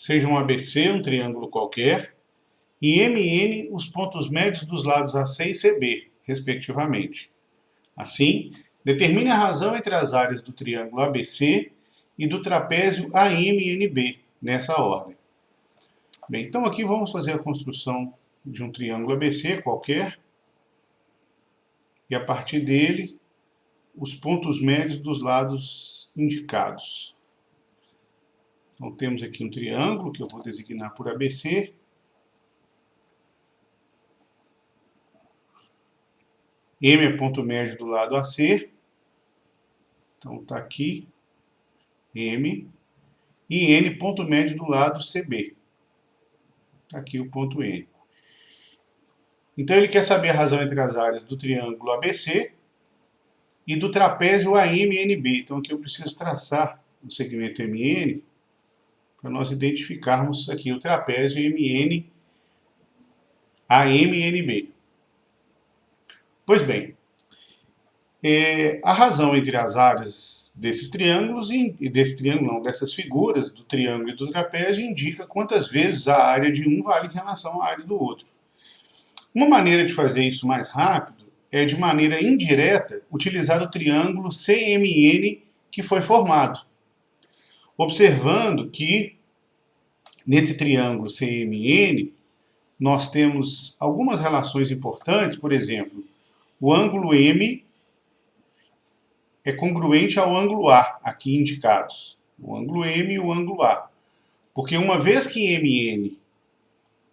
seja um ABC, um triângulo qualquer, e MN os pontos médios dos lados AC e CB, respectivamente. Assim, determine a razão entre as áreas do triângulo ABC e do trapézio AMNB, nessa ordem. Bem, então aqui vamos fazer a construção de um triângulo ABC qualquer, e a partir dele, os pontos médios dos lados indicados. Então temos aqui um triângulo, que eu vou designar por ABC. M é ponto médio do lado AC. Então está aqui, M. E N ponto médio do lado CB. Está aqui o ponto N. Então ele quer saber a razão entre as áreas do triângulo ABC e do trapézio AMNB. Então aqui eu preciso traçar o segmento MN para nós identificarmos aqui o trapézio MN AMNB. Pois bem, a razão entre as áreas desses triângulos dessas figuras do triângulo e do trapézio indica quantas vezes a área de um vale em relação à área do outro. Uma maneira de fazer isso mais rápido é, de maneira indireta, utilizar o triângulo CMN que foi formado. Observando que, nesse triângulo CMN, nós temos algumas relações importantes. Por exemplo, o ângulo M é congruente ao ângulo A, aqui indicados. O ângulo M e o ângulo A. Porque uma vez que MN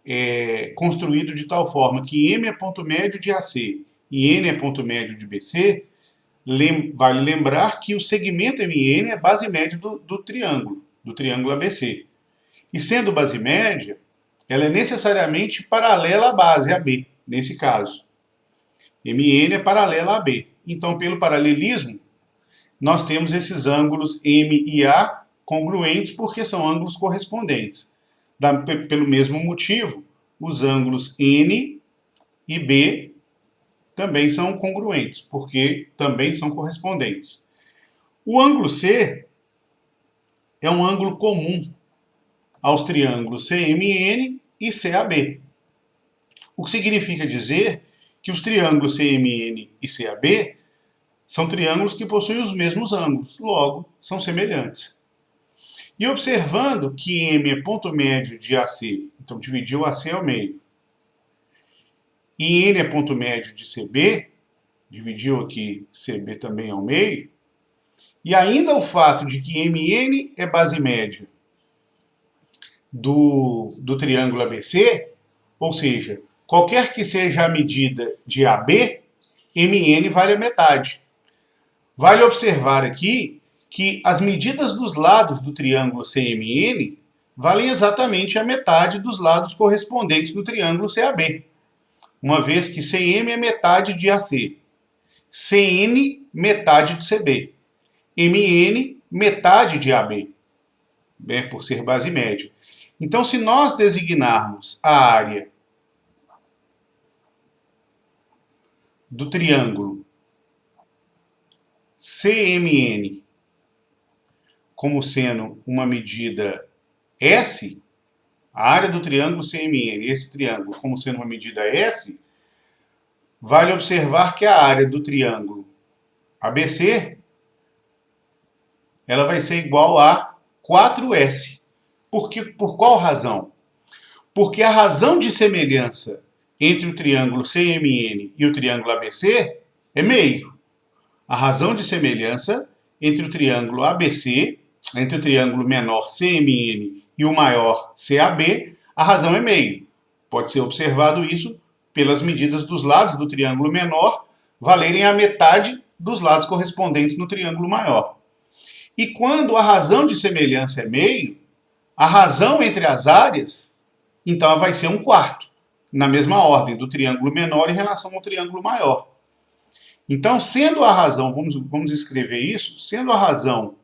é construído de tal forma que M é ponto médio de AC e N é ponto médio de BC, vale lembrar que o segmento MN é base média do triângulo ABC. E sendo base média, ela é necessariamente paralela à base, AB, nesse caso. MN é paralela a AB. Então, pelo paralelismo, nós temos esses ângulos M e A congruentes porque são ângulos correspondentes. Pelo mesmo motivo, os ângulos N e B também são congruentes, porque também são correspondentes. O ângulo C é um ângulo comum aos triângulos CMN e CAB. O que significa dizer que os triângulos CMN e CAB são triângulos que possuem os mesmos ângulos, logo, são semelhantes. E observando que M é ponto médio de AC, então dividiu AC ao meio, e N é ponto médio de CB, dividiu aqui CB também ao meio, e ainda o fato de que MN é base média do triângulo ABC, ou seja, qualquer que seja a medida de AB, MN vale a metade. Vale observar aqui que as medidas dos lados do triângulo CMN valem exatamente a metade dos lados correspondentes do triângulo CAB. Uma vez que CM é metade de AC, CN metade de CB, MN metade de AB, por ser base média. Então, se nós designarmos a área do triângulo CMN como sendo uma medida S, a área do triângulo CMN, esse triângulo, como sendo uma medida S, vale observar que a área do triângulo ABC ela vai ser igual a 4S. Por qual razão? Porque a razão de semelhança entre o triângulo CMN e o triângulo ABC é meio. A razão de semelhança entre o triângulo ABC, entre o triângulo menor CMN e o maior CAB, a razão é meio. Pode ser observado isso pelas medidas dos lados do triângulo menor valerem a metade dos lados correspondentes no triângulo maior. E quando a razão de semelhança é meio, a razão entre as áreas, então ela vai ser 1/4, na mesma ordem do triângulo menor em relação ao triângulo maior. Então, sendo a razão, vamos escrever isso, sendo a razão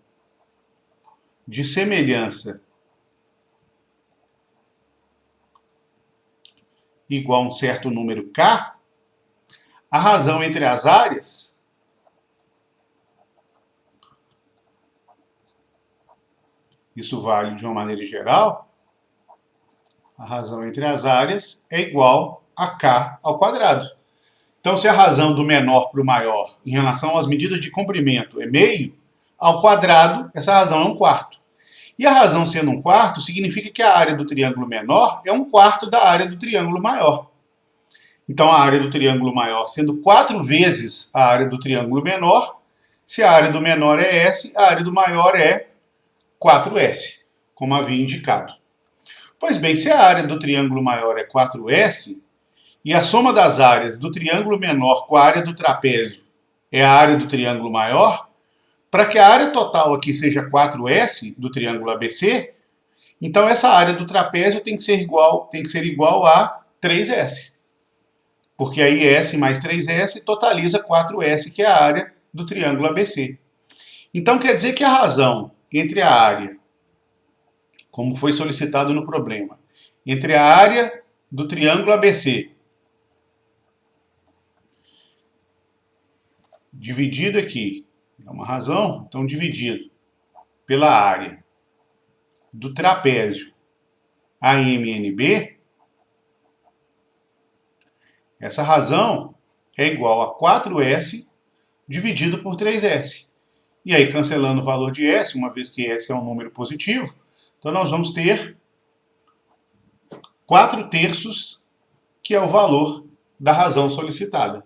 de semelhança igual a um certo número K, a razão entre as áreas isso vale de uma maneira geral, a razão entre as áreas, é igual a k ao quadrado. Então, se a razão do menor para o maior em relação às medidas de comprimento é meio, ao quadrado, essa razão é 1/4. E a razão sendo 1/4 significa que a área do triângulo menor é 1/4 da área do triângulo maior. Então, a área do triângulo maior sendo 4 vezes a área do triângulo menor, se a área do menor é S, a área do maior é 4S, como havia indicado. Pois bem, se a área do triângulo maior é 4S, e a soma das áreas do triângulo menor com a área do trapézio é a área do triângulo maior, para que a área total aqui seja 4S do triângulo ABC, então essa área do trapézio tem que ser igual a 3S. Porque aí S mais 3S totaliza 4S, que é a área do triângulo ABC. Então quer dizer que a razão entre a área, como foi solicitado no problema, entre a área do triângulo ABC dividido aqui, é uma razão, então dividido pela área do trapézio AMNB, essa razão é igual a 4S dividido por 3S. E aí, cancelando o valor de S, uma vez que S é um número positivo, então nós vamos ter 4/3, que é o valor da razão solicitada.